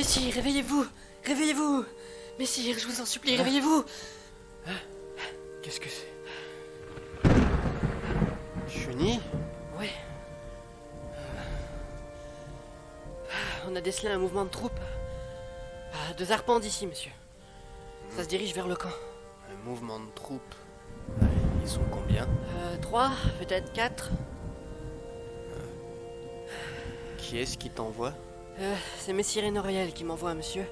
Messire, réveillez-vous! Réveillez-vous! Messire, je vous en supplie, réveillez-vous! Qu'est-ce que c'est? Cheni? Ouais. On a décelé un mouvement de troupes. À 2 arpents d'ici, monsieur. Ça se dirige vers le camp. Un mouvement de troupes. Ils sont combien? 3, peut-être 4. Qui est-ce qui t'envoie? C'est Messire et Noriel qui m'envoient, monsieur.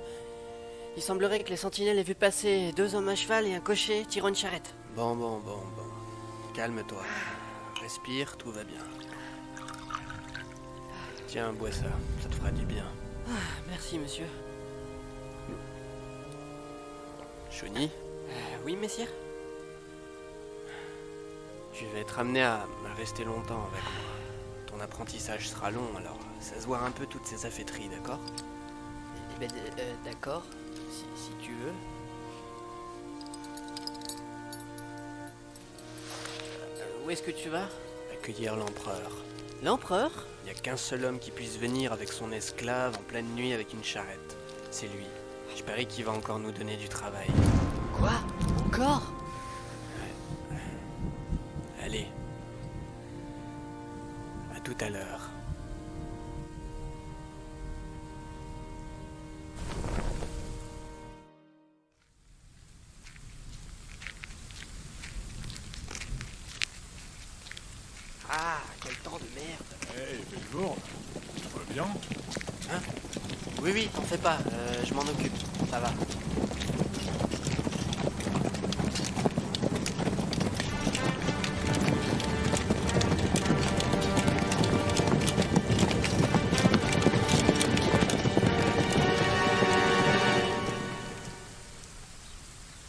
Il semblerait que les sentinelles aient vu passer 2 hommes à cheval et un cocher tirant une charrette. Bon. Calme-toi. Respire, tout va bien. Tiens, bois ça. Ça te fera du bien. Merci, monsieur. Cheni, Oui, messire? tu vas être amené à rester longtemps avec moi. Ton apprentissage sera long, alors ça se voit un peu toutes ces affaîtries, d'accord? Eh ben, d'accord. Si tu veux. Où est-ce que tu vas? Accueillir l'empereur. L'empereur? Il n'y a qu'un seul homme qui puisse venir avec son esclave en pleine nuit avec une charrette. C'est lui. Je parie qu'il va encore nous donner du travail. Quoi? Encore? Allez. À tout à l'heure. Ah, quel temps de merde! Hey, belle journée. Tout va bien? Hein? Oui, t'en fais pas, je m'en occupe. Ça va.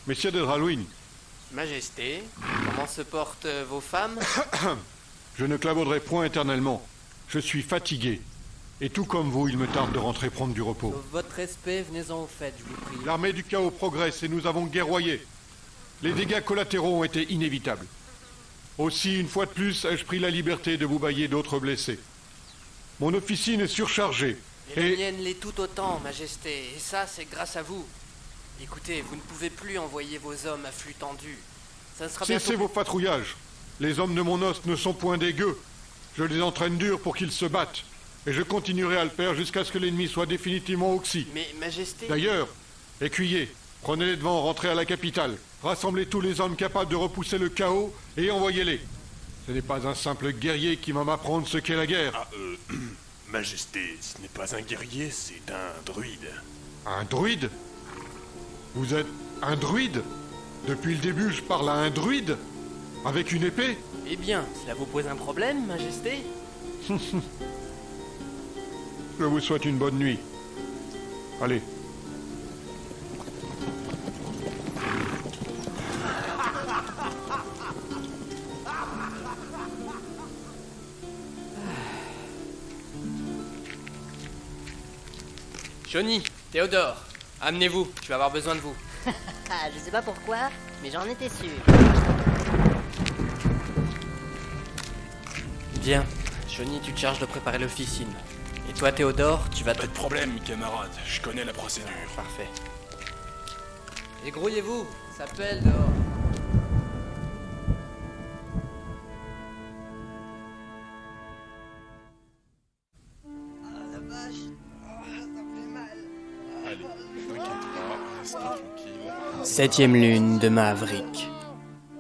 Messieurs de Dralwin, Majesté, comment se portent vos femmes? je ne clavauderai point éternellement. Je suis fatigué. Et tout comme vous, il me tarde de rentrer prendre du repos. Sauf votre respect, venez-en au fait, je vous prie. L'armée du chaos progresse et nous avons guerroyé. Les dégâts collatéraux ont été inévitables. Aussi, une fois de plus, ai-je pris la liberté de vous bailler d'autres blessés. Mon officine est surchargée. Et la mienne l'est tout autant, Majesté, et ça, c'est grâce à vous. Écoutez, vous ne pouvez plus envoyer vos hommes à flux tendu. Ça sera bientôt... Cessez vos patrouillages. Les hommes de mon os ne sont point des gueux. Je les entraîne dur pour qu'ils se battent. Et je continuerai à le faire jusqu'à ce que l'ennemi soit définitivement oxy. Mais, Majesté... D'ailleurs, écuyers, prenez les devants, rentrez à la capitale. Rassemblez tous les hommes capables de repousser le chaos et envoyez-les. Ce n'est pas un simple guerrier qui va m'apprendre ce qu'est la guerre. Majesté, ce n'est pas un guerrier, c'est un druide. Un druide? Vous êtes un druide? Depuis le début, je parle à un druide? Avec une épée? Eh bien, cela vous pose un problème, Majesté? Je vous souhaite une bonne nuit. Allez. Cheni, Théodore, amenez-vous, je vais avoir besoin de vous. Je sais pas pourquoi, mais j'en étais sûr. Bien, Cheni, tu te charges de préparer l'officine. Et toi, Théodore, tu vas te... Pas de problème, camarade, je connais la procédure. Parfait. Et grouillez-vous, ça pèle dehors. Allez, t'inquiète pas, reste tranquille. 7e lune de Maverick.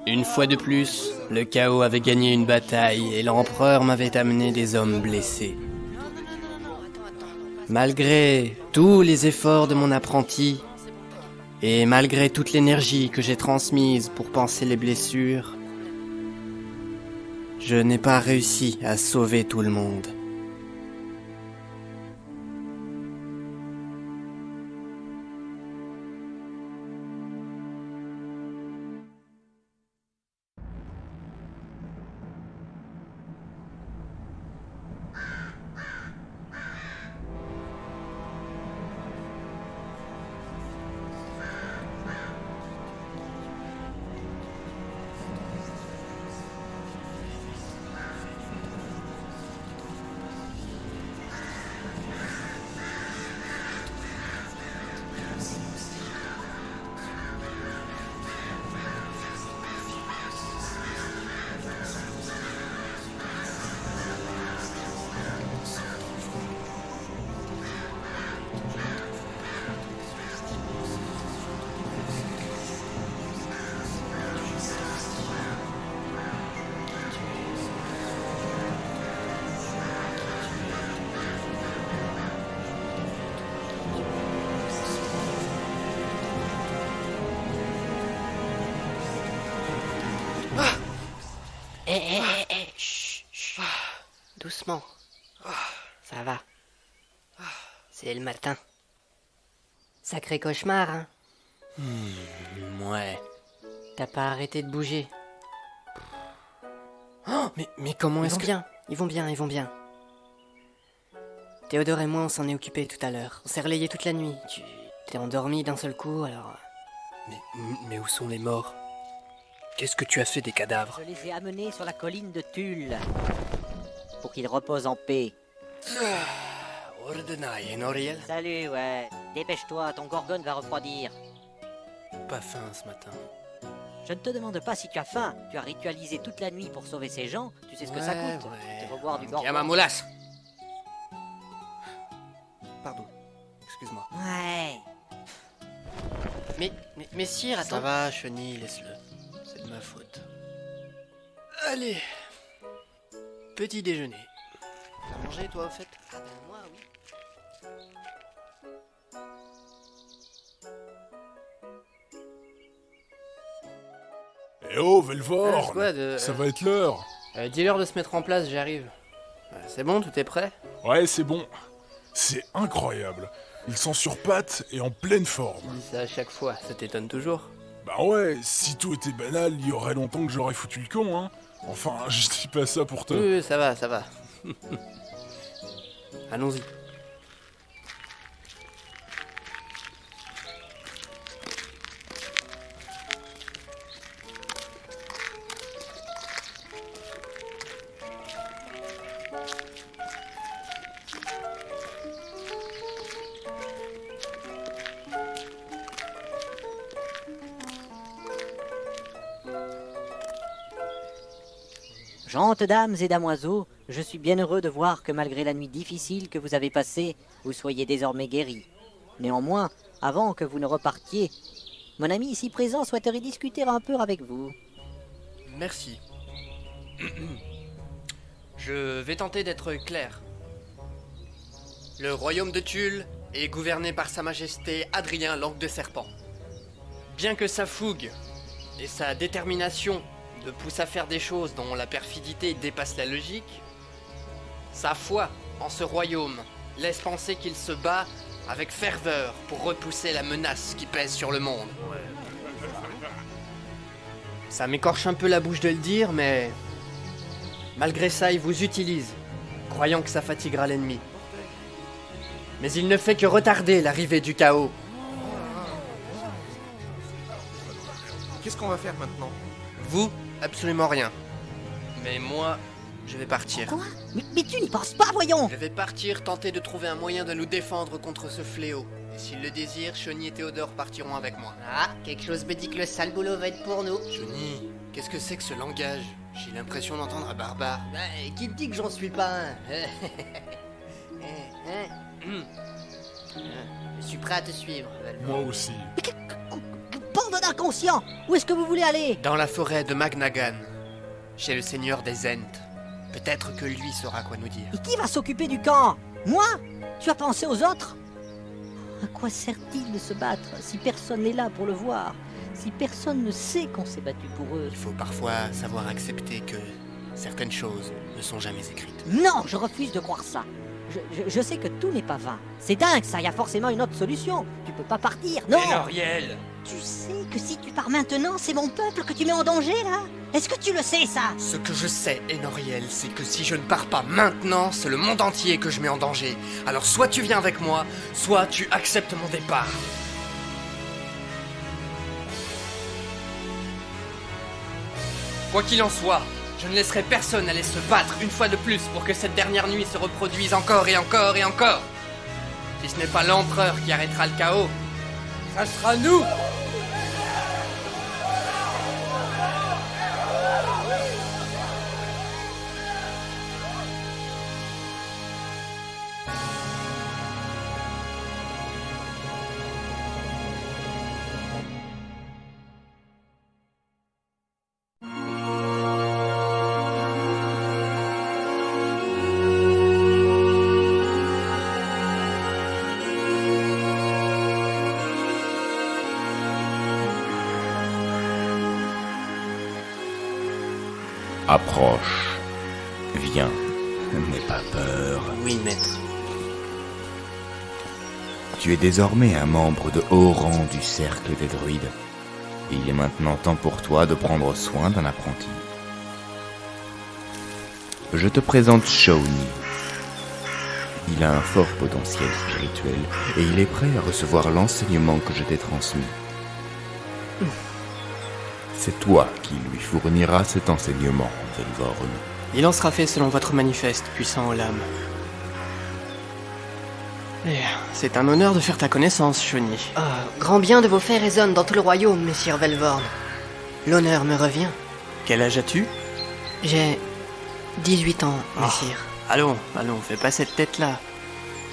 Une fois de plus, le chaos avait gagné une bataille et l'empereur m'avait amené des hommes blessés. Malgré tous les efforts de mon apprenti, et malgré toute l'énergie que j'ai transmise pour panser les blessures, je n'ai pas réussi à sauver tout le monde. Chut, chut. Doucement. Ça va. C'est le matin. Sacré cauchemar, hein. Ouais. T'as pas arrêté de bouger. Oh, mais comment est-ce que... Ils vont bien. Théodore et moi, on s'en est occupés tout à l'heure. On s'est relayés toute la nuit. Tu t'es endormi d'un seul coup, alors... Mais où sont les morts? Qu'est-ce que tu as fait des cadavres? Je les ai amenés sur la colline de Tulle. Pour qu'ils reposent en paix. Ordonai, Enoriel? Salut, ouais. Dépêche-toi, ton gorgone va refroidir. Pas faim ce matin. Je ne te demande pas si tu as faim. Tu as ritualisé toute la nuit pour sauver ces gens. Tu sais ce que ça coûte. Tu vas boire du gorgone. Tiens ma moulasse! Pardon, excuse-moi. Ouais. Mais sire, attends... Ça va, Chenille, laisse-le. C'est de ma faute. Allez. Petit déjeuner. T'as mangé, toi, au fait? Ah ben moi, oui. Eh oh, Velvor! Squad, Ça va être l'heure! dis-leur de se mettre en place, j'arrive. C'est bon, tout est prêt? Ouais, c'est bon. C'est incroyable. Ils sont sur pattes et en pleine forme. Tu dis ça à chaque fois, ça t'étonne toujours? Bah ouais, si tout était banal, il y aurait longtemps que j'aurais foutu le camp, hein. Enfin, je dis pas ça pour te... Oui, ça va, ça va. Allons-y. Gentes dames et damoiseaux, je suis bien heureux de voir que malgré la nuit difficile que vous avez passée, vous soyez désormais guéris. Néanmoins, avant que vous ne repartiez, mon ami ici présent souhaiterait discuter un peu avec vous. Merci. Je vais tenter d'être clair. Le royaume de Tulle est gouverné par Sa Majesté Adrien Langue de Serpent. Bien que sa fougue et sa détermination le poussent à faire des choses dont la perfidité dépasse la logique, sa foi en ce royaume laisse penser qu'il se bat avec ferveur pour repousser la menace qui pèse sur le monde. Ça m'écorche un peu la bouche de le dire, mais malgré ça, il vous utilise, croyant que ça fatiguera l'ennemi. Mais il ne fait que retarder l'arrivée du chaos. Qu'est-ce qu'on va faire maintenant? Vous, absolument rien. Mais moi, je vais partir. Quoi? Mais tu n'y penses pas, voyons! Je vais partir tenter de trouver un moyen de nous défendre contre ce fléau. Et s'il le désire, Chauny et Théodore partiront avec moi. Ah, quelque chose me dit que le sale boulot va être pour nous. Chauny, qu'est-ce que c'est que ce langage? J'ai l'impression d'entendre un barbare. Bah, qui te dit que j'en suis pas un? Je suis prêt à te suivre, Valmont. Moi aussi. Bande d'inconscients! Où est-ce que vous voulez aller? Dans la forêt de Magnagan, chez le seigneur des Ents. Peut-être que lui saura quoi nous dire. Et qui va s'occuper du camp? Moi? Tu as pensé aux autres? À quoi sert-il de se battre si personne n'est là pour le voir? Si personne ne sait qu'on s'est battu pour eux? Il faut parfois savoir accepter que certaines choses ne sont jamais écrites. Non, je refuse de croire ça. Je sais que tout n'est pas vain. C'est dingue ça, il y a forcément une autre solution. Tu peux pas partir, non! Enoriel! Tu sais que si tu pars maintenant, c'est mon peuple que tu mets en danger, là? Est-ce que tu le sais, ça? Ce que je sais, Enoriel, c'est que si je ne pars pas maintenant, c'est le monde entier que je mets en danger. Alors soit tu viens avec moi, soit tu acceptes mon départ. Quoi qu'il en soit, je ne laisserai personne aller se battre une fois de plus pour que cette dernière nuit se reproduise encore et encore et encore. Si ce n'est pas l'empereur qui arrêtera le chaos, ça sera nous! Approche. Viens. N'aie pas peur. Oui, maître. Tu es désormais un membre de haut rang du cercle des druides. Et il est maintenant temps pour toi de prendre soin d'un apprenti. Je te présente Shawnee. Il a un fort potentiel spirituel et il est prêt à recevoir l'enseignement que je t'ai transmis. C'est toi qui lui fourniras cet enseignement, Velvorn. Il en sera fait selon votre manifeste, puissant Olam. Et c'est un honneur de faire ta connaissance, Shawnee. Grand bien de vos faits résonne dans tout le royaume, messire Velvorn. L'honneur me revient. Quel âge as-tu? J'ai 18 ans, messire. Allons, fais pas cette tête-là.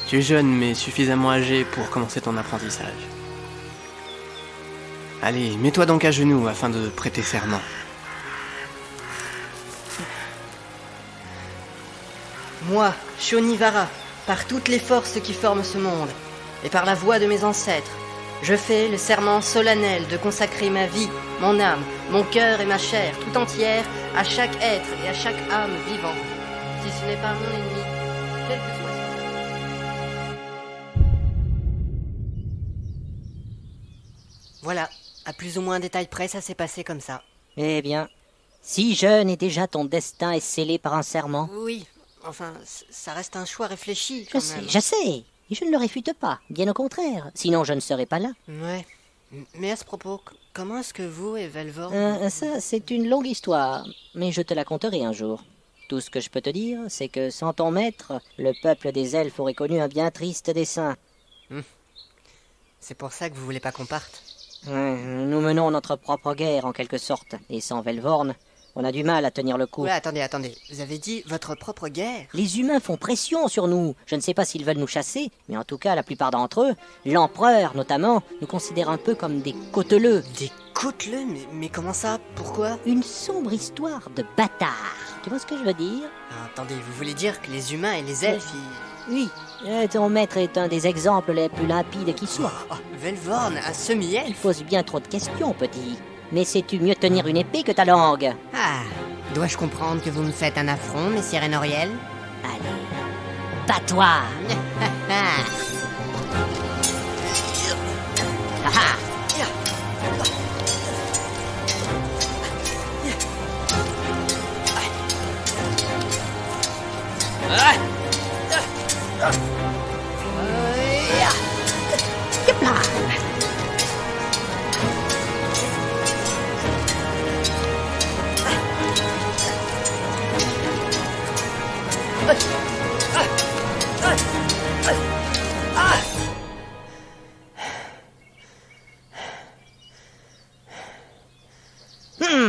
Tu es jeune, mais suffisamment âgé pour commencer ton apprentissage. Allez, mets-toi donc à genoux afin de prêter serment. Moi, Shonivara, par toutes les forces qui forment ce monde, et par la voix de mes ancêtres, je fais le serment solennel de consacrer ma vie, mon âme, mon cœur et ma chair tout entière à chaque être et à chaque âme vivant, si ce n'est pas mon ennemi, quel que soit son... Voilà, à plus ou moins détail près, ça s'est passé comme ça. Eh bien, si jeune et déjà ton destin est scellé par un serment. Oui, enfin, ça reste un choix réfléchi Je quand sais, même. je sais. Et je ne le réfute pas, bien au contraire. Sinon, je ne serais pas là. Ouais. Mais à ce propos, comment est-ce que vous et Velvorn... Ça, c'est une longue histoire, mais je te la conterai un jour. Tout ce que je peux te dire, c'est que sans ton maître, le peuple des elfes aurait connu un bien triste dessein. C'est pour ça que vous voulez pas qu'on parte? Nous menons notre propre guerre, en quelque sorte, et sans Velvorn, on a du mal à tenir le coup. Ouais, attendez. Vous avez dit votre propre guerre? Les humains font pression sur nous. Je ne sais pas s'ils veulent nous chasser, mais en tout cas, la plupart d'entre eux, l'empereur notamment, nous considère un peu comme des côteleux. Des côteleux? Mais comment ça? Pourquoi? Une sombre histoire de bâtards. Tu vois ce que je veux dire? Attendez, vous voulez dire que les humains et les elfes, Oui, ton maître est un des exemples les plus limpides qui soient. Velvorn, un Il semi-elfe? pose bien trop de questions, petit. Mais sais-tu mieux tenir une épée que ta langue? Ah, dois-je comprendre que vous me faites un affront, messire Enoriel? Allez, bats-toi.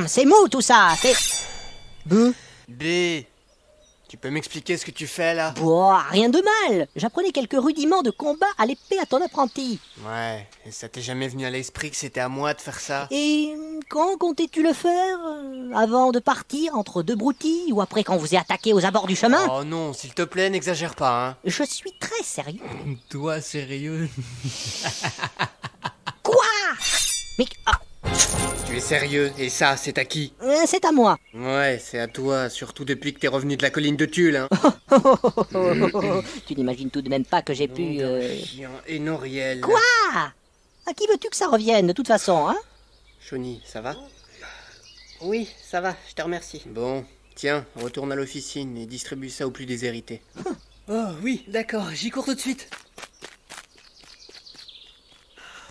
C'est mou tout ça, c'est... B, tu peux m'expliquer ce que tu fais là? Boah, rien de mal. J'apprenais quelques rudiments de combat à l'épée à ton apprenti. Ouais, et ça t'est jamais venu à l'esprit que c'était à moi de faire ça? Et quand comptais-tu le faire? Avant de partir entre deux broutilles ou après qu'on vous ait attaqué aux abords du chemin? Oh non, s'il te plaît, n'exagère pas, hein. Je suis très sérieux. Toi, sérieux? Quoi? Mais... Tu es sérieux, et ça, c'est à qui? c'est à moi. Ouais, c'est à toi, surtout depuis que t'es revenu de la colline de Tulle, hein. Tu n'imagines tout de même pas que j'ai pu... Chien, et Noriel. Quoi? À qui veux-tu que ça revienne, de toute façon, hein? Choni, ça va? Oui, ça va, je te remercie. Bon, tiens, retourne à l'officine et distribue ça aux plus déshérités. Oh oui, d'accord, j'y cours tout de suite.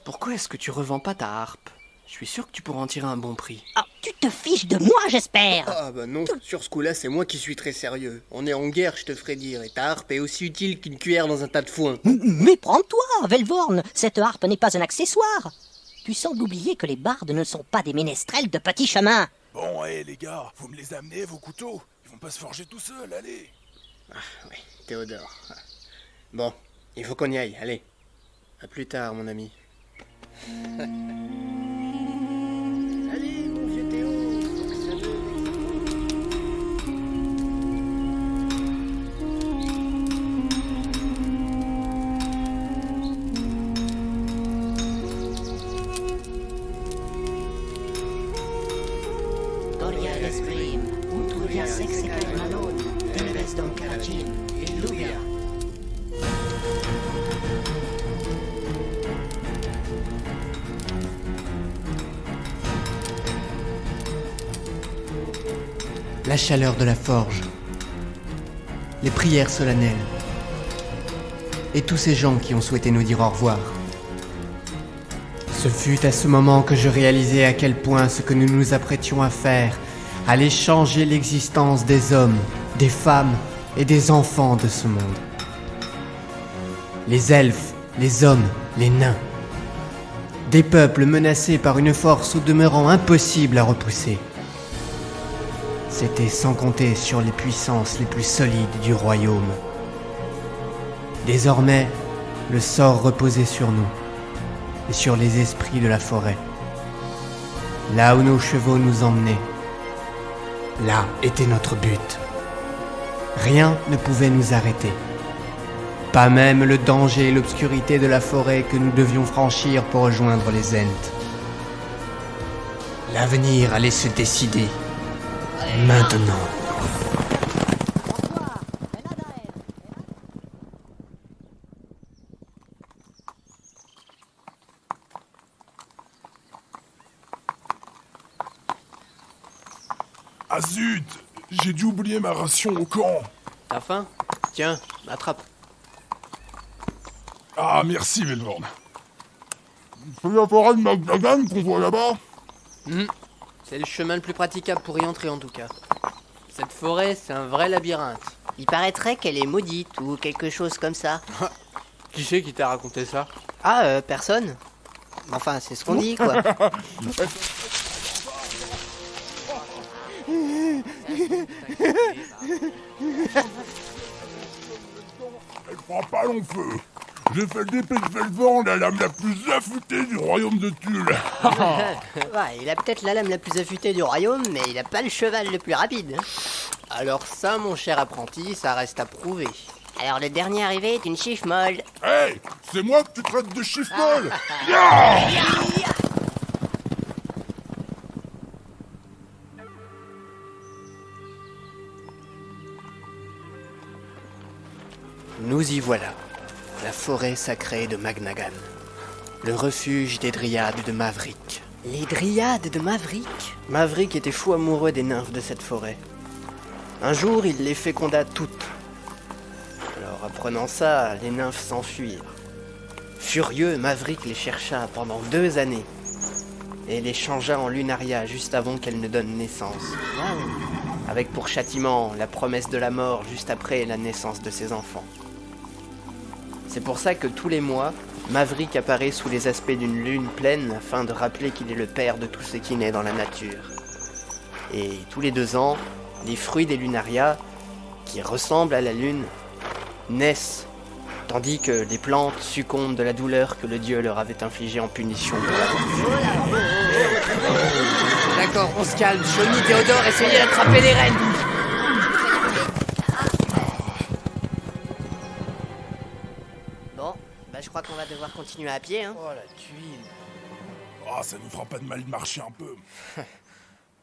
Pourquoi est-ce que tu revends pas ta harpe? Je suis sûr que tu pourras en tirer un bon prix. Ah, tu te fiches de moi, j'espère. Ah bah non, sur ce coup-là, c'est moi qui suis très sérieux. On est en guerre, je te ferai dire, et ta harpe est aussi utile qu'une cuillère dans un tas de foin. Mais prends-toi, Velvorn, cette harpe n'est pas un accessoire. Tu sembles oublier que les bardes ne sont pas des ménestrels de petits chemins. Bon, les gars, vous me les amenez, vos couteaux. Ils vont pas se forger tout seuls, allez. Ah oui, Théodore. Bon, il faut qu'on y aille, allez. À plus tard, mon ami. Allez, mon vieux Théo. Dorian Esprime. Utruria sexeque malone, inves dom caragin, illuia. La chaleur de la forge, les prières solennelles, et tous ces gens qui ont souhaité nous dire au revoir. Ce fut à ce moment que je réalisai à quel point ce que nous nous apprêtions à faire allait changer l'existence des hommes, des femmes et des enfants de ce monde. Les elfes, les hommes, les nains. Des peuples menacés par une force au demeurant impossible à repousser. C'était sans compter sur les puissances les plus solides du royaume. Désormais, le sort reposait sur nous et sur les esprits de la forêt. Là où nos chevaux nous emmenaient, là était notre but. Rien ne pouvait nous arrêter. Pas même le danger et l'obscurité de la forêt que nous devions franchir pour rejoindre les Ents. L'avenir allait se décider. Maintenant. Ah zut! J'ai dû oublier ma ration au camp. T'as faim? Tiens, attrape. Ah, merci, Velvorn. C'est la forêt de Magnagan qu'on voit là-bas? C'est le chemin le plus praticable pour y entrer en tout cas. Cette forêt, c'est un vrai labyrinthe. Il paraîtrait qu'elle est maudite ou quelque chose comme ça. Qui c'est qui t'a raconté ça? Ah, personne. Enfin, c'est ce qu'on dit, quoi. Elle prend pas long feu. J'ai fait d'épée de Velvorn la lame la plus affûtée du royaume de Tulle. Ouais, il a peut-être la lame la plus affûtée du royaume, mais il a pas le cheval le plus rapide. Alors ça, mon cher apprenti, ça reste à prouver. Alors le dernier arrivé est une chiffre molle. Hey, c'est moi que tu traites de chiffre molle. Nous y voilà, la forêt sacrée de Magnagan, le refuge des dryades de Maverick. Les dryades de Maverick? Maverick était fou amoureux des nymphes de cette forêt. Un jour, il les féconda toutes. Alors, apprenant ça, les nymphes s'enfuirent. Furieux, Maverick les chercha pendant 2 années et les changea en lunaria juste avant qu'elles ne donnent naissance. Avec pour châtiment la promesse de la mort juste après la naissance de ses enfants. C'est pour ça que tous les mois, Maverick apparaît sous les aspects d'une lune pleine afin de rappeler qu'il est le père de tout ce qui naît dans la nature. Et tous les 2 ans, les fruits des lunarias, qui ressemblent à la lune, naissent, tandis que les plantes succombent de la douleur que le dieu leur avait infligée en punition pour la D'accord, on se calme. Johnny, Théodore, essayez d'attraper les rennes. Bon, bah je crois qu'on va devoir continuer à pied, hein. Oh la tuile. Ah, ça nous fera pas de mal de marcher un peu.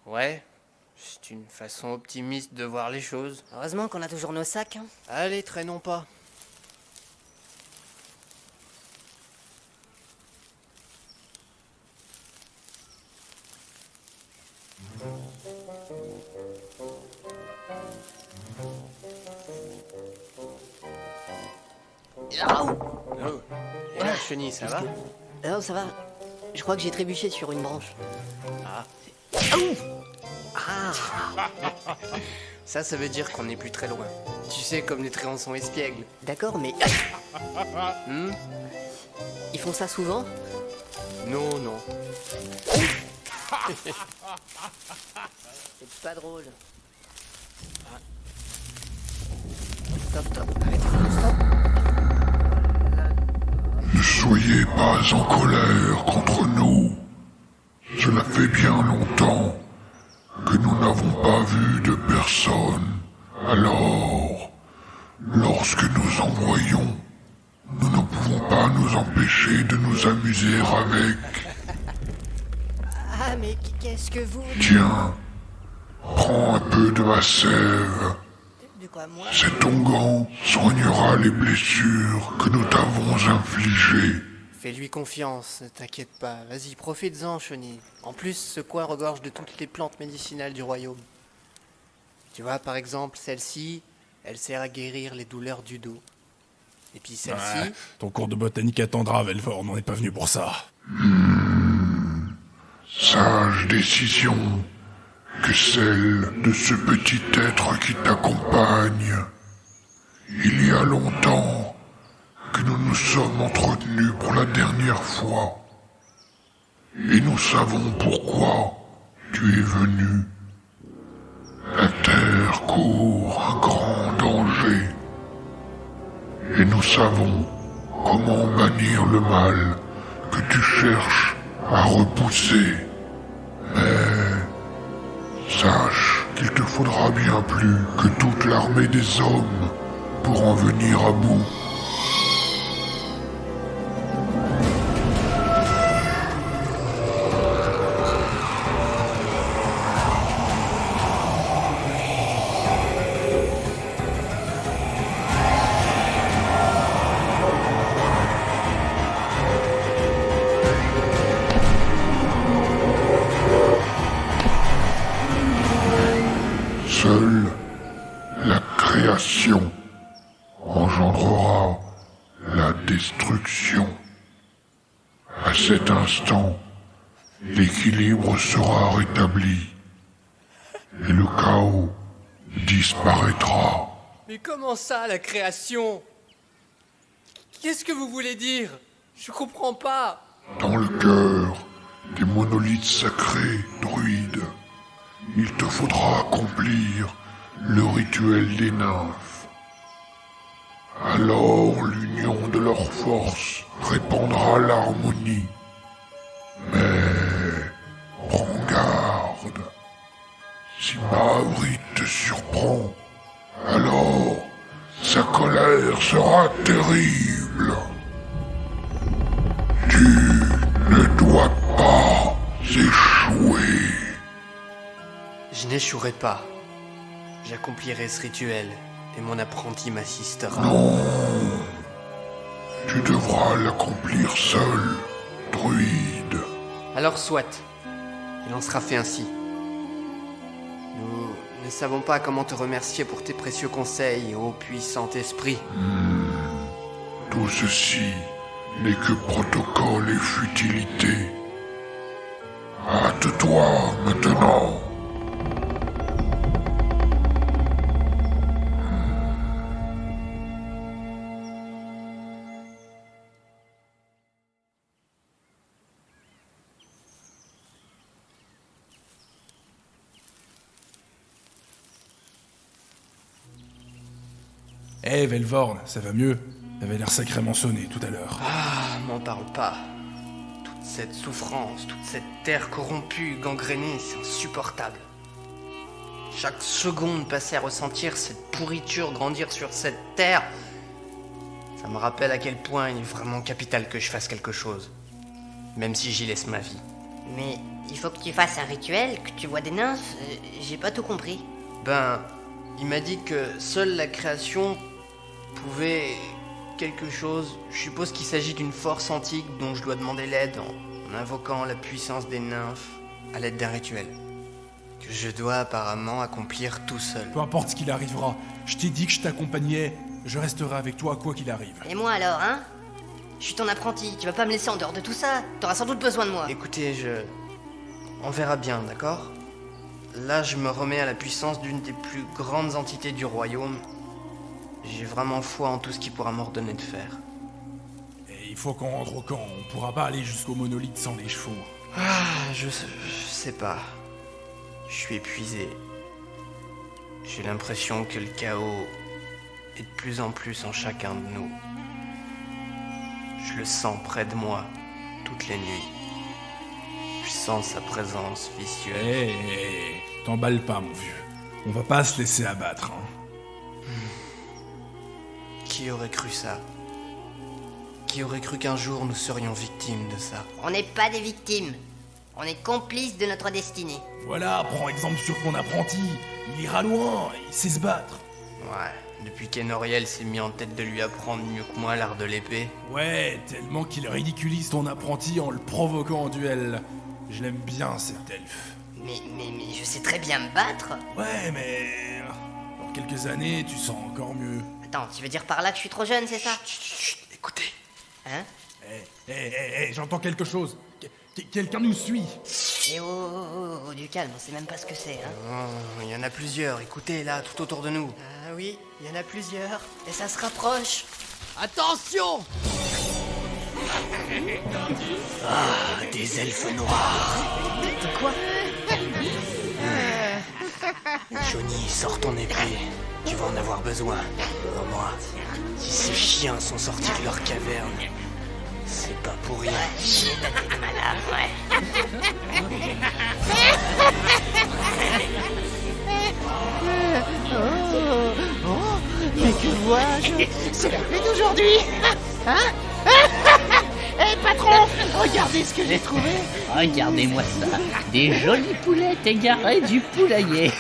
Ouais, c'est une façon optimiste de voir les choses. Heureusement qu'on a toujours nos sacs, hein. Allez, traînons pas. Oh. Et là, Chenille, ça va? Non, ça va. Je crois que j'ai trébuché sur une branche. Ah. Ah. Ça veut dire qu'on n'est plus très loin. Tu sais, comme les tréants sont espiègles. D'accord, mais... Ils font ça souvent? Non, non. C'est pas drôle. Stop, stop. Arrêtez, stop. Ne soyez pas en colère contre nous. Cela fait bien longtemps que nous n'avons pas vu de personne. Alors, lorsque nous en voyons, nous ne pouvons pas nous empêcher de nous amuser avec. Ah, mais qu'est-ce que vous... Tiens, Prends un peu de ma sève. De quoi, moi? Cet onguent soignera les blessures que nous t'avons infligées. Fais-lui confiance, ne t'inquiète pas. Vas-y, profites-en, Shawnee. En plus, ce coin regorge de toutes les plantes médicinales du royaume. Tu vois, par exemple, celle-ci, elle sert à guérir les douleurs du dos. Et puis celle-ci... Ouais, ton cours de botanique attendra, Velvor, on n'en est pas venu pour ça. Sage décision que celle de ce petit être qui t'accompagne. Il y a longtemps que nous nous sommes entretenus pour la dernière fois. Et nous savons pourquoi tu es venu. La terre court un grand danger. Et nous savons comment bannir le mal que tu cherches à repousser. Mais sache qu'il te faudra bien plus que toute l'armée des hommes pour en venir à bout. Seule la création engendrera la destruction. À cet instant, l'équilibre sera rétabli et le chaos disparaîtra. Mais comment ça, la création? Qu'est-ce que vous voulez dire? Je comprends pas. Dans le cœur des monolithes sacrés druides, il te faudra accomplir le rituel des nymphes. Alors l'union de leurs forces répandra l'harmonie. Mais prends garde. Si Mahavrit te surprend, alors sa colère sera terrible. Tu ne dois pas échouer. Je n'échouerai pas. J'accomplirai ce rituel et mon apprenti m'assistera. Non. Tu devras l'accomplir seul, druide. Alors soit. Il en sera fait ainsi. Nous ne savons pas comment te remercier pour tes précieux conseils, ô puissant esprit. Tout ceci n'est que protocole et futilité. Hâte-toi maintenant. Eh, Velvorn, ça va mieux? T'avais l'air sacrément sonné tout à l'heure. Ah, m'en parle pas. Toute cette souffrance, toute cette terre corrompue, gangrénée, c'est insupportable. Chaque seconde passée à ressentir cette pourriture grandir sur cette terre, ça me rappelle à quel point il est vraiment capital que je fasse quelque chose. Même si j'y laisse ma vie. Mais il faut que tu fasses un rituel, que tu vois des nymphes, j'ai pas tout compris. Ben, il m'a dit que seule la création pouvait quelque chose. Je suppose qu'il s'agit d'une force antique dont je dois demander l'aide en invoquant la puissance des nymphes à l'aide d'un rituel. Que je dois apparemment accomplir tout seul. Peu importe ce qu'il arrivera, je t'ai dit que je t'accompagnais, je resterai avec toi quoi qu'il arrive. Et moi alors, hein? Je suis ton apprenti, tu vas pas me laisser en dehors de tout ça. T'auras sans doute besoin de moi. Écoutez, on verra bien, d'accord? Là, je me remets à la puissance d'une des plus grandes entités du royaume. J'ai vraiment foi en tout ce qui pourra m'ordonner de faire. Et il faut qu'on rentre au camp, on pourra pas aller jusqu'au monolithe sans les chevaux. Ah, je sais pas. Je suis épuisé. J'ai l'impression que le chaos est de plus en plus en chacun de nous. Je le sens près de moi, toutes les nuits. Je sens sa présence vicieuse. Hé, t'emballe pas, mon vieux. On va pas se laisser abattre, hein. Qui aurait cru ça? Qui aurait cru qu'un jour nous serions victimes de ça? On n'est pas des victimes. On est complices de notre destinée. Voilà, prends exemple sur ton apprenti. Il ira loin, il sait se battre. Ouais, depuis qu'Enoriel s'est mis en tête de lui apprendre mieux que moi l'art de l'épée. Ouais, tellement qu'il ridiculise ton apprenti en le provoquant en duel. Je l'aime bien, cet elfe. Mais je sais très bien me battre. Ouais, mais... dans quelques années, tu sens encore mieux. Attends, tu veux dire par là que je suis trop jeune, c'est ça? Chut, écoutez. Hein? J'entends quelque chose. Quelqu'un nous suit. Eh oh, du calme, on sait même pas ce que c'est, hein. Oh, il y en a plusieurs, écoutez là, tout autour de nous. Ah oui, il y en a plusieurs, et ça se rapproche. Attention! Ah, des elfes noirs. Quoi? Johnny, sors ton épée. Tu vas en avoir besoin. Moi, si ces chiens sont sortis de leur caverne, c'est pas pour rien. Mais que vois-je? C'est la fête d'aujourd'hui. Hein? Hé patron, regardez ce que j'ai trouvé. Regardez-moi ça, des jolies poulettes égarées du poulailler.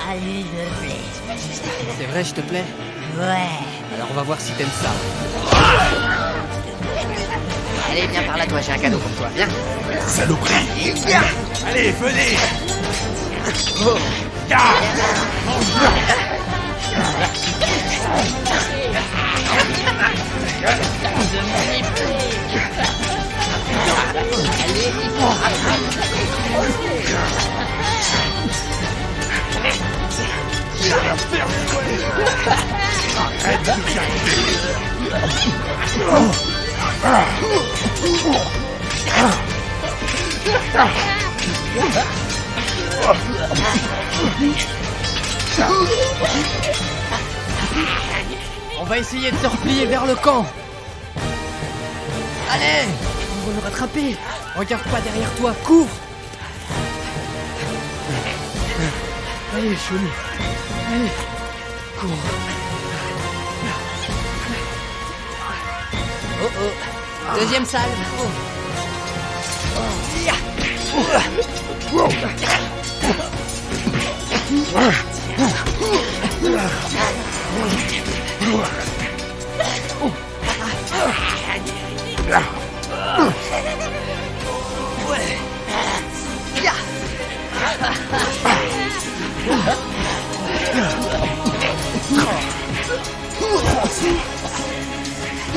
À l'huile de blé. C'est vrai, je te plais? Ouais. Alors on va voir si t'aimes ça. Allez, viens par là, toi, j'ai un cadeau pour toi, viens. Saloperie. Allez, venez. On va essayer de se replier vers le camp. Allez! On va nous rattraper. Regarde pas derrière toi, cours! Allez, Chouni. Allez, cours. Oh oh. Deuxième salve. Oh.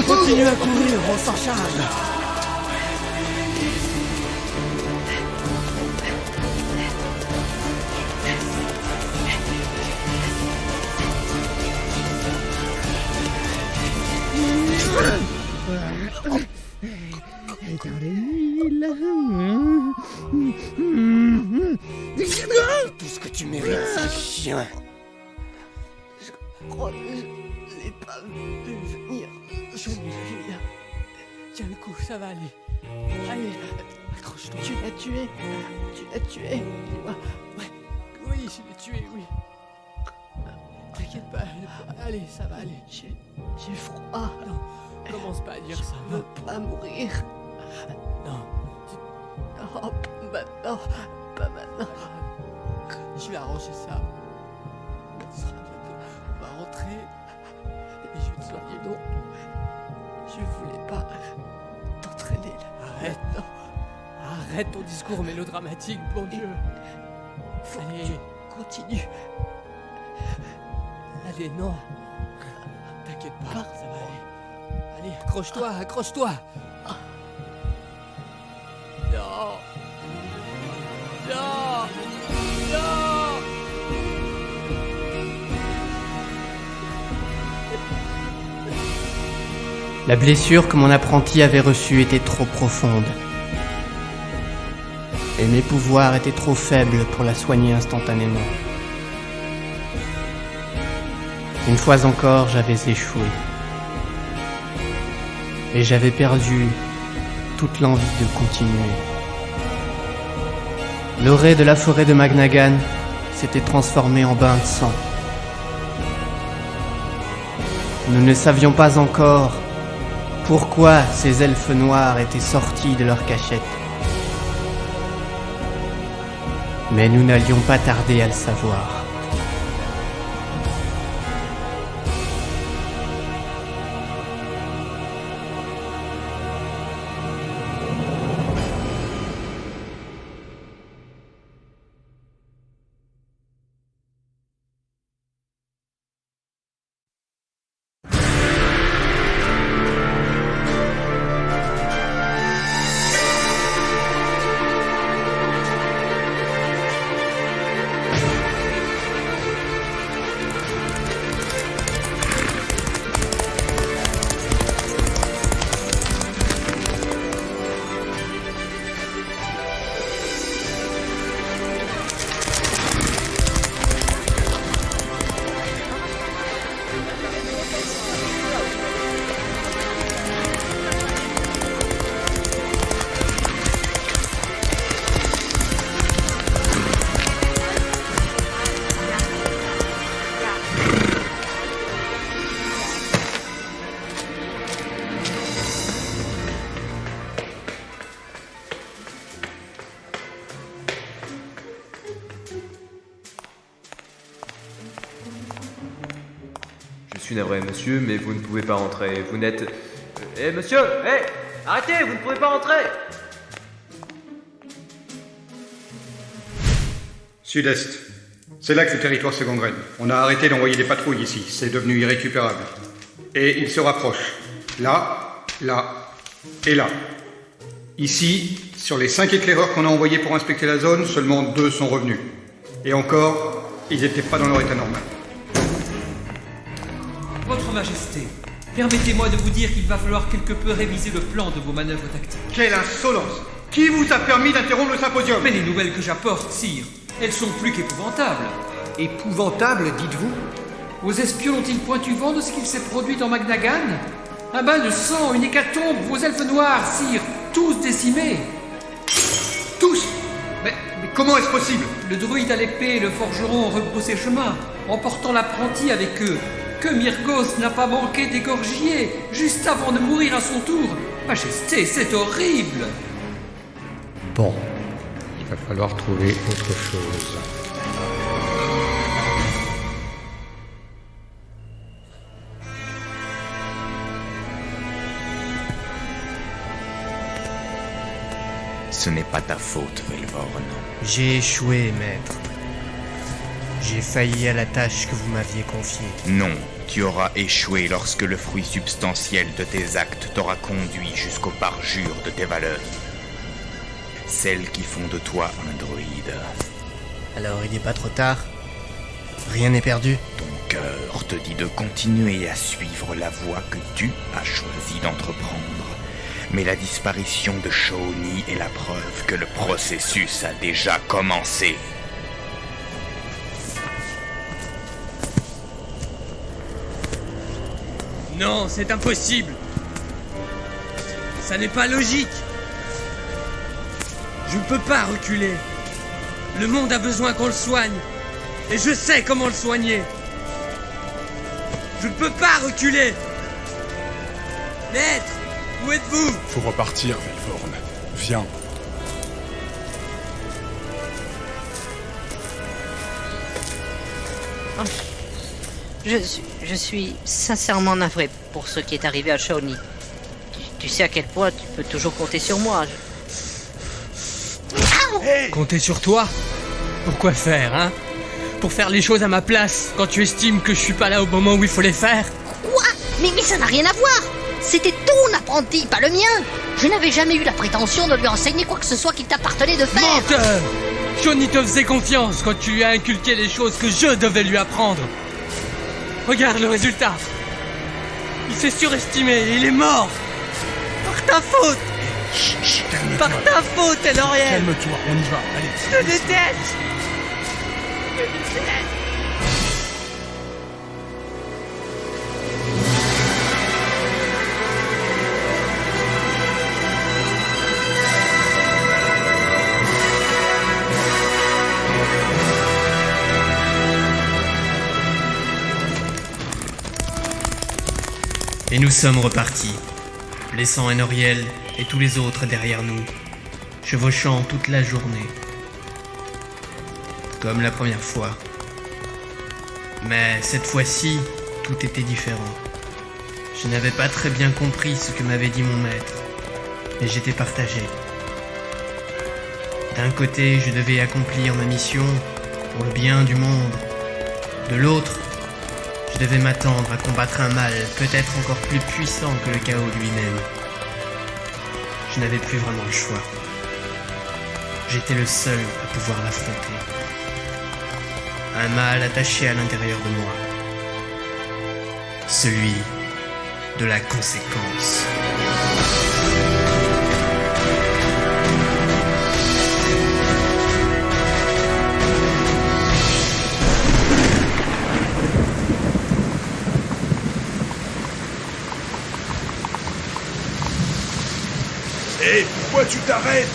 Continue à courir, on s'en charge. Tout ce que tu mérites, c'est chien. Je crois que je l'ai pas vu venir. Tiens le coup, ça va aller. Allez, accroche-toi. Tu l'as tué. Tu l'as tué. Dis-moi. Ouais. Oui, je l'ai tué, oui. T'inquiète pas. Allez, ça va aller. J'ai froid. Non, commence pas à dire ça. Je veux pas mourir. Non. Non, pas maintenant. Pas maintenant. Je vais arranger ça. On sera bientôt. On va rentrer. Et je vais te soigner. Non. Je voulais pas t'entraîner là. Arrête, non. Arrête ton discours mélodramatique, bon Dieu. Allez, continue. Allez, non. T'inquiète pas, ça va aller. Allez, accroche-toi, accroche-toi. Non. Non. Non. La blessure que mon apprenti avait reçue était trop profonde. Et mes pouvoirs étaient trop faibles pour la soigner instantanément. Une fois encore, j'avais échoué. Et j'avais perdu toute l'envie de continuer. L'orée de la forêt de Magnagan s'était transformée en bain de sang. Nous ne savions pas encore pourquoi ces elfes noirs étaient sortis de leur cachette. Mais nous n'allions pas tarder à le savoir. Je suis navré, monsieur, mais vous ne pouvez pas rentrer. Vous n'êtes... Eh, monsieur! Arrêtez! Vous ne pouvez pas rentrer! Sud-Est. C'est là que le territoire se gangrène. On a arrêté d'envoyer des patrouilles ici. C'est devenu irrécupérable. Et ils se rapprochent. Là, là et là. Ici, sur les 5 éclaireurs qu'on a envoyés pour inspecter la zone, seulement 2 sont revenus. Et encore, ils n'étaient pas dans leur état normal. Votre Majesté, permettez-moi de vous dire qu'il va falloir quelque peu réviser le plan de vos manœuvres tactiques. Quelle insolence! Qui vous a permis d'interrompre le symposium? Mais les nouvelles que j'apporte, sire, elles sont plus qu'épouvantables. Épouvantables, dites-vous? Vos espions ont-ils pointu vent de ce qu'il s'est produit dans Magnagan? Un bain de sang, une hécatombe, vos elfes noirs, sire, tous décimés. Tous? Mais comment est-ce possible? Le druide à l'épée et le forgeron ont rebroussé chemin, emportant l'apprenti avec eux. Que Myrgos n'a pas manqué d'égorger juste avant de mourir à son tour. Majesté, c'est horrible. Bon, il va falloir trouver autre chose. Ce n'est pas ta faute, Velvorn. J'ai échoué, maître. J'ai failli à la tâche que vous m'aviez confiée. Non, tu auras échoué lorsque le fruit substantiel de tes actes t'aura conduit jusqu'aux parjures de tes valeurs. Celles qui font de toi un druide. Alors il n'est pas trop tard? Rien n'est perdu? Ton cœur te dit de continuer à suivre la voie que tu as choisi d'entreprendre. Mais la disparition de Shawnee est la preuve que le processus a déjà commencé. Non, c'est impossible. Ça n'est pas logique. Je ne peux pas reculer. Le monde a besoin qu'on le soigne. Et je sais comment le soigner. Je ne peux pas reculer. Maître, où êtes-vous? Faut repartir, Velvorn. Viens. Je suis sincèrement navré pour ce qui est arrivé à Shawnee. Tu sais à quel point tu peux toujours compter sur moi. Compter sur toi? Pour quoi faire, hein? Pour faire les choses à ma place, quand tu estimes que je suis pas là au moment où il faut les faire? Quoi? Mais ça n'a rien à voir! C'était ton apprenti, pas le mien! Je n'avais jamais eu la prétention de lui enseigner quoi que ce soit qu'il t'appartenait de faire! Menteur! Shawnee te faisait confiance quand tu lui as inculqué les choses que je devais lui apprendre. Regarde le résultat. Il s'est surestimé et il est mort. Par ta faute. Chut, par ta faute, Eloriel. Calme-toi, on y va, allez. Je te déteste. Je te déteste. Et nous sommes repartis. laissant Enoriel et tous les autres derrière nous, chevauchant toute la journée. Comme la première fois. Mais cette fois-ci, tout était différent. Je n'avais pas très bien compris ce que m'avait dit mon maître, mais j'étais partagé. D'un côté, je devais accomplir ma mission pour le bien du monde. De l'autre, je devais m'attendre à combattre un mal peut-être encore plus puissant que le chaos lui-même. Je n'avais plus vraiment le choix. J'étais le seul à pouvoir l'affronter. Un mal attaché à l'intérieur de moi. Celui de la conséquence. Hé, pourquoi tu t'arrêtes?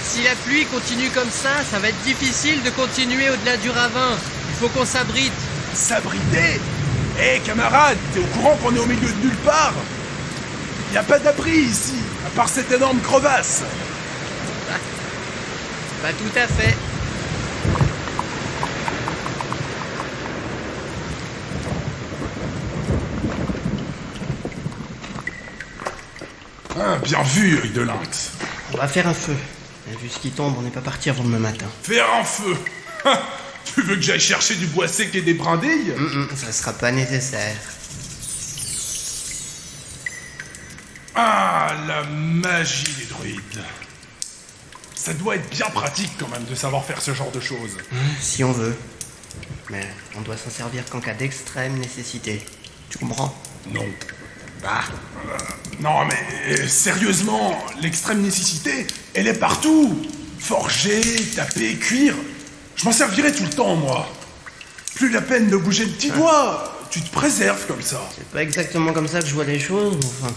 Si la pluie continue comme ça va être difficile de continuer au-delà du ravin. Il faut qu'on s'abrite. S'abriter? Hé, camarade, t'es au courant qu'on est au milieu de nulle part? Y a pas d'abri ici, à part cette énorme crevasse. Pas tout à fait. Ah, bien vu, œil de lynx. On va faire un feu. Et vu ce qui tombe, on n'est pas parti avant demain matin. Faire un feu? Tu veux que j'aille chercher du bois sec et des brindilles? Ça sera pas nécessaire. Ah, la magie des druides. Ça doit être bien pratique quand même de savoir faire ce genre de choses. Si on veut. Mais on doit s'en servir qu'en cas d'extrême nécessité. Tu comprends? Non. Bah. Non mais sérieusement, l'extrême nécessité, elle est partout. Forger, taper, cuire. Je m'en servirai tout le temps, moi. Plus la peine de bouger le petit doigt. Tu te préserves comme ça. C'est pas exactement comme ça que je vois les choses, enfin.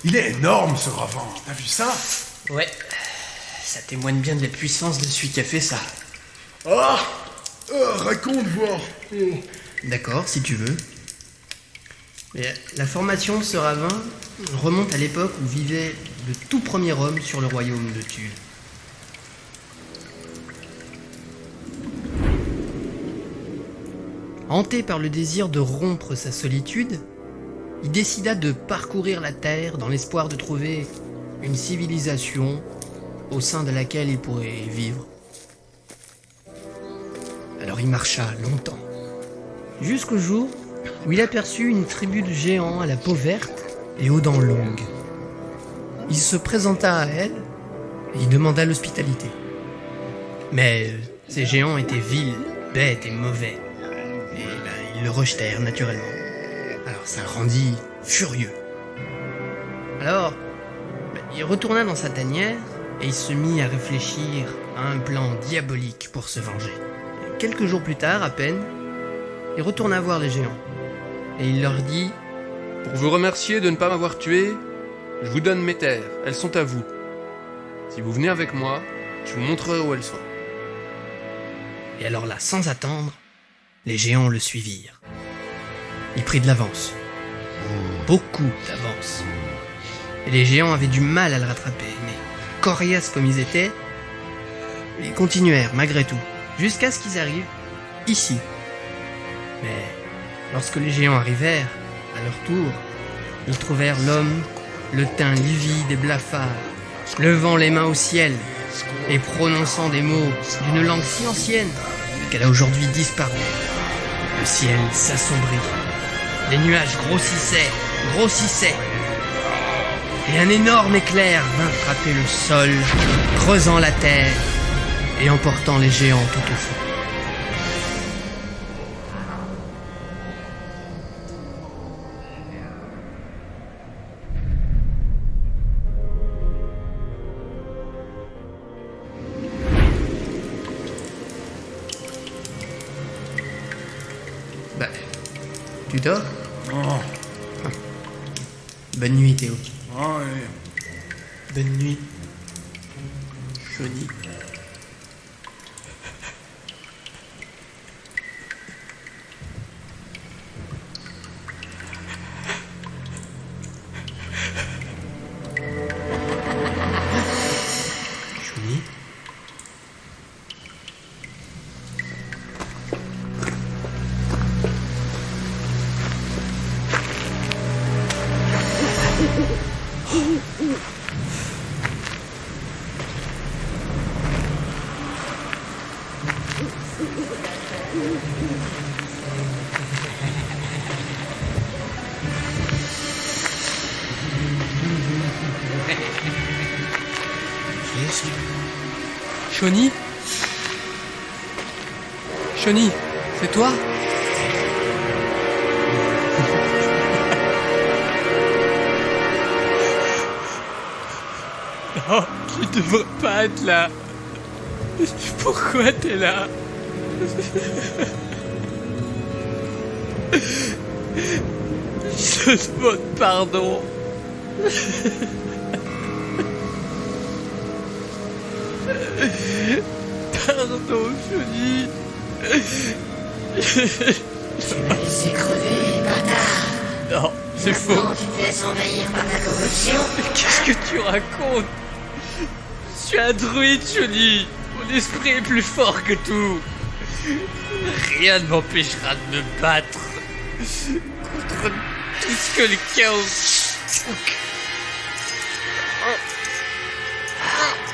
Il est énorme, ce ravin. T'as vu ça? Ouais. Ça témoigne bien de la puissance de celui qui a fait ça. Raconte voir. D'accord, si tu veux. Mais la formation de ce ravin remonte à l'époque où vivait le tout premier homme sur le royaume de Tulle. Hanté par le désir de rompre sa solitude, il décida de parcourir la Terre dans l'espoir de trouver une civilisation au sein de laquelle il pourrait vivre. Alors il marcha longtemps, jusqu'au jour où il aperçut une tribu de géants à la peau verte et aux dents longues. Il se présenta à elle et y demanda l'hospitalité. Mais ces géants étaient vils, bêtes et mauvais. Et ils le rejetèrent naturellement. Alors ça le rendit furieux. Alors, il retourna dans sa tanière et il se mit à réfléchir à un plan diabolique pour se venger. Et quelques jours plus tard, à peine, il retourna voir les géants. Et il leur dit: pour vous remercier de ne pas m'avoir tué, je vous donne mes terres, elles sont à vous. Si vous venez avec moi, je vous montrerai où elles sont. Et alors là, sans attendre, les géants le suivirent. Il prit de l'avance. Beaucoup d'avance. Et les géants avaient du mal à le rattraper, mais coriaces comme ils étaient, ils continuèrent malgré tout, jusqu'à ce qu'ils arrivent ici. Mais lorsque les géants arrivèrent, à leur tour, ils trouvèrent l'homme, le teint livide et blafard, levant les mains au ciel et prononçant des mots d'une langue si ancienne qu'elle a aujourd'hui disparu. Le ciel s'assombrit, les nuages grossissaient, et un énorme éclair vint frapper le sol, creusant la terre et emportant les géants tout au fond. Tu dors? Bonne nuit, Théo. Bonne nuit, Johnny. Choni? Choni? Choni, c'est toi? Non, tu devrais pas être là. Pourquoi t'es là? Je te demande pardon. Pardon, Choni. Tu m'as laissé crever, bâtard. Non, c'est faux. Maintenant, tu te laisses envahir par ta corruption. Qu'est-ce que tu racontes? Je suis un druide, Choni. Mon esprit est plus fort que tout. Rien ne m'empêchera de me battre contre tout ce que le chaos.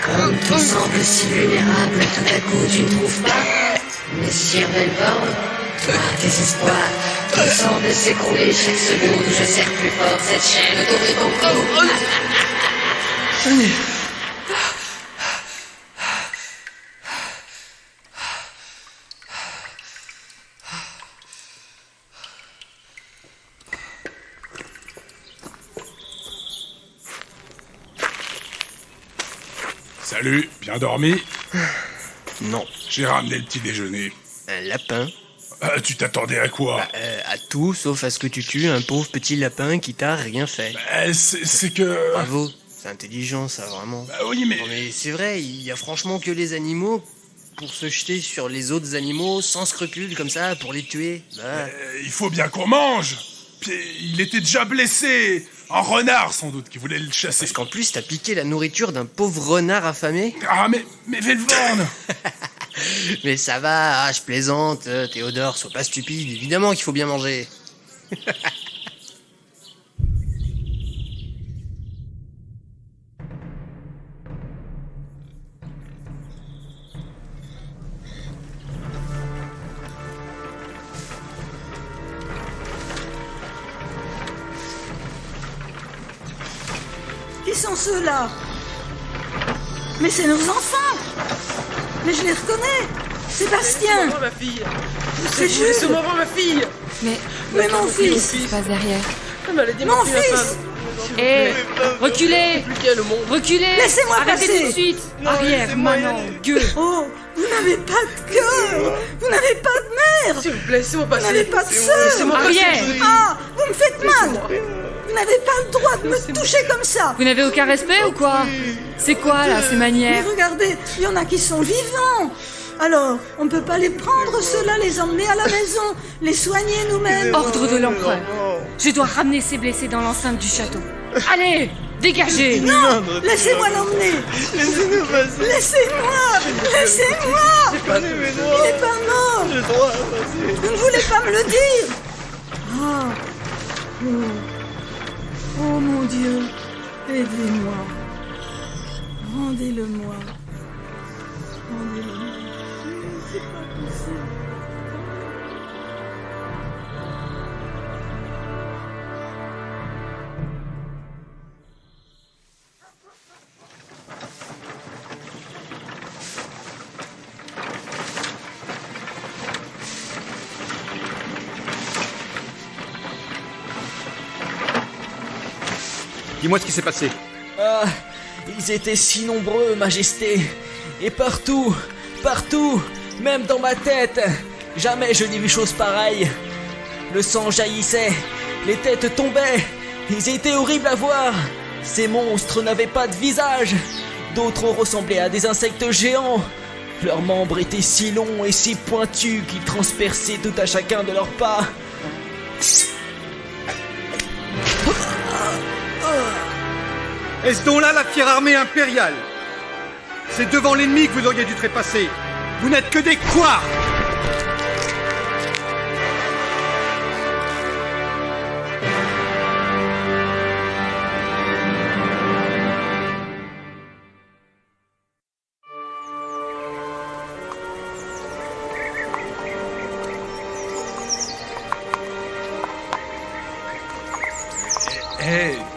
Comme tu sembles si vulnérable, tout à coup tu ne trouves pas, Monsieur Belborn, toi, tes espoirs, qui semblent s'écrouler chaque seconde où je serre plus fort cette chaîne autour de ton cou. Salut, bien dormi? Non. J'ai ramené le petit déjeuner. Un lapin? Tu t'attendais à quoi? À tout, sauf à ce que tu tues un pauvre petit lapin qui t'a rien fait. C'est que... Bravo, c'est intelligent ça, vraiment. Bah oui, mais... Non, mais c'est vrai, il y a franchement que les animaux pour se jeter sur les autres animaux sans scrupule comme ça, pour les tuer. Bah... il faut bien qu'on mange. Puis il était déjà blessé. Un renard sans doute qui voulait le chasser. Parce qu'en plus t'as piqué la nourriture d'un pauvre renard affamé. Ah mais Velvorn. Mais ça va, je plaisante, Théodore, sois pas stupide, évidemment qu'il faut bien manger. Qui sont ceux-là? Mais c'est nos enfants! Mais je les reconnais! Sébastien! Laissez-moi voir ma fille! C'est Jules! Laissez-moi voir ma fille! Mais mon fils! Qui se passe derrière? Mon fils! Hé! Reculez! Reculez! Laissez-moi Arrêtez passer! tout de suite! Arrière, maintenant! Gueule! Oh! Vous n'avez pas de cœur! Vous n'avez pas de mère! S'il vous plaît, laissez-moi passer! Vous n'avez pas de sœur! Arrière! Ah! Vous me faites mal! Vous n'avez pas le droit de me toucher comme ça! Vous n'avez aucun respect ou quoi? C'est quoi là, ces manières? Mais regardez, il y en a qui sont vivants! Alors, on ne peut pas les prendre, ceux-là, les emmener à la maison, les soigner nous-mêmes. Ordre de l'empereur. Je dois ramener ces blessés dans l'enceinte du château. Allez, dégagez! Non! Laissez-moi l'emmener! Laissez-nous passer! Laissez-moi! Laissez-moi! Il n'est pas mort! J'ai le droit à passer! Vous ne voulez pas me le dire? Ah! Oh mon Dieu! Aidez-moi! Rendez-le-moi! Rendez-le-moi! C'est pas possible! Dis-moi ce qui s'est passé. Ah, ils étaient si nombreux, Majesté. Et partout, partout, même dans ma tête. Jamais je n'ai vu chose pareille. Le sang jaillissait, les têtes tombaient. Ils étaient horribles à voir. Ces monstres n'avaient pas de visage. D'autres ressemblaient à des insectes géants. Leurs membres étaient si longs et si pointus qu'ils transperçaient tout à chacun de leurs pas. Est-ce donc là la fière armée impériale? C'est devant l'ennemi que vous auriez dû trépasser. Vous n'êtes que des couards.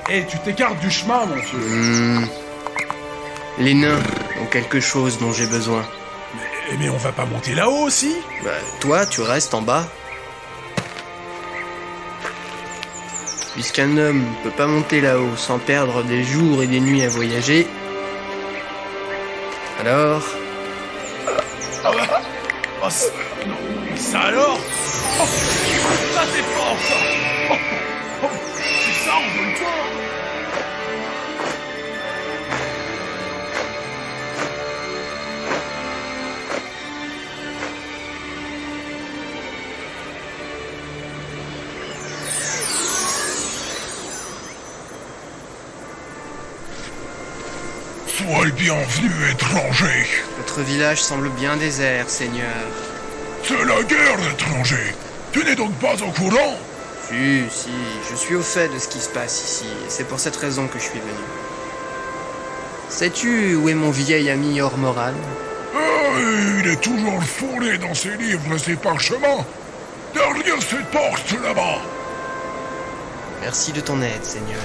Hé, tu t'écartes du chemin, mon vieux. Les nains ont quelque chose dont j'ai besoin. Mais on va pas monter là-haut aussi? Bah, toi, tu restes en bas. Puisqu'un homme ne peut pas monter là-haut sans perdre des jours et des nuits à voyager, alors... Oh, ça alors? Oh, ça c'est fort, ça! C'est ça, envole-toi! Sois le bienvenu, étranger. Votre village semble bien désert, Seigneur. C'est la guerre, étranger. Tu n'es donc pas au courant? Si, je suis au fait de ce qui se passe ici, et c'est pour cette raison que je suis venu. Sais-tu où est mon vieil ami Ormoran? Il est toujours fourré dans ses livres et ses parchemins. Derrière cette porte là-bas. Merci de ton aide, Seigneur.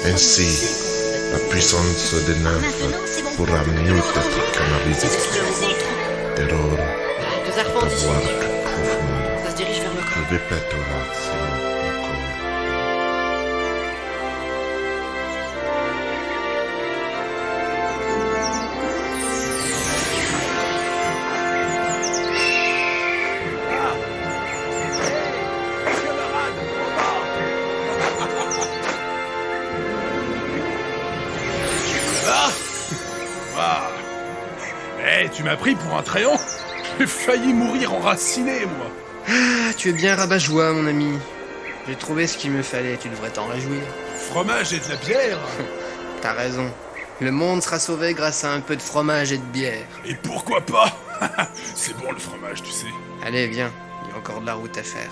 Ainsi, la puissance des nymphes pourra mieux être canalisée. Terror, Deux arpents d'ici. voir plus profond. Ça se dirige vers le camp. Je répéterai ces mots encore. Tu m'as pris pour un tréant? J'ai failli mourir enraciné, moi. Ah, tu es bien rabat-joie, mon ami. J'ai trouvé ce qu'il me fallait, tu devrais t'en réjouir. Fromage et de la bière? T'as raison. Le monde sera sauvé grâce à un peu de fromage et de bière. Et pourquoi pas? C'est bon le fromage, tu sais. Allez, viens, il y a encore de la route à faire.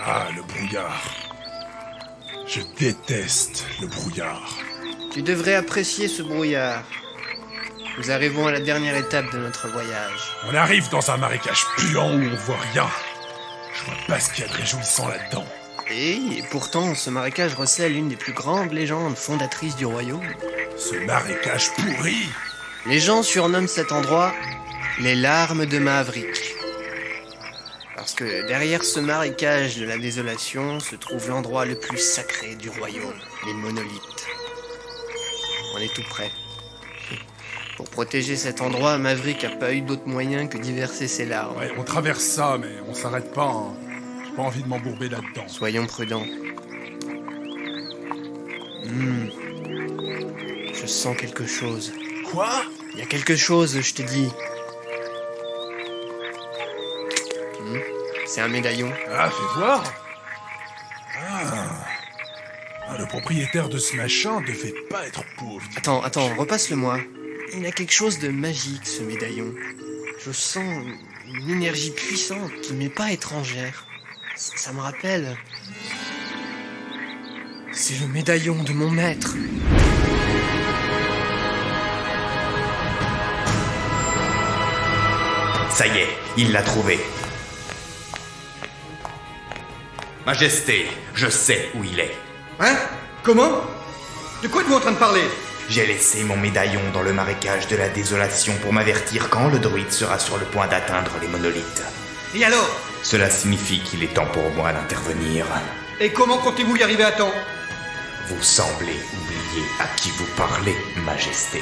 Ah, le brouillard. Je déteste le brouillard. Tu devrais apprécier ce brouillard. Nous arrivons à la dernière étape de notre voyage. On arrive dans un marécage puant où on voit rien. Je vois pas ce qu'il y a de réjouissant là-dedans. Et pourtant, ce marécage recèle une des plus grandes légendes fondatrices du royaume. Ce marécage pourri! Les gens surnomment cet endroit les larmes de Maverick. Parce que derrière ce marécage de la désolation se trouve l'endroit le plus sacré du royaume, les monolithes. On est tout près. Pour protéger cet endroit, Maverick a pas eu d'autre moyen que d'y verser ses larmes. Ouais, on traverse ça, mais on s'arrête pas, hein. J'ai pas envie de m'embourber là-dedans. Soyons prudents. Je sens quelque chose. Quoi? Il y a quelque chose, je te dis. C'est un médaillon. Ah, fais voir. Ah, le propriétaire de ce machin devait pas être pauvre. Attends, repasse-le-moi. Il a quelque chose de magique, ce médaillon. Je sens une énergie puissante qui m'est pas étrangère. Ça me rappelle... C'est le médaillon de mon maître. Ça y est, il l'a trouvé. Majesté, je sais où il est. Hein? Comment? De quoi êtes-vous en train de parler? J'ai laissé mon médaillon dans le marécage de la désolation pour m'avertir quand le druide sera sur le point d'atteindre les monolithes. Et alors? Cela signifie qu'il est temps pour moi d'intervenir. Et comment comptez-vous y arriver à temps? Vous semblez oublier à qui vous parlez, Majesté.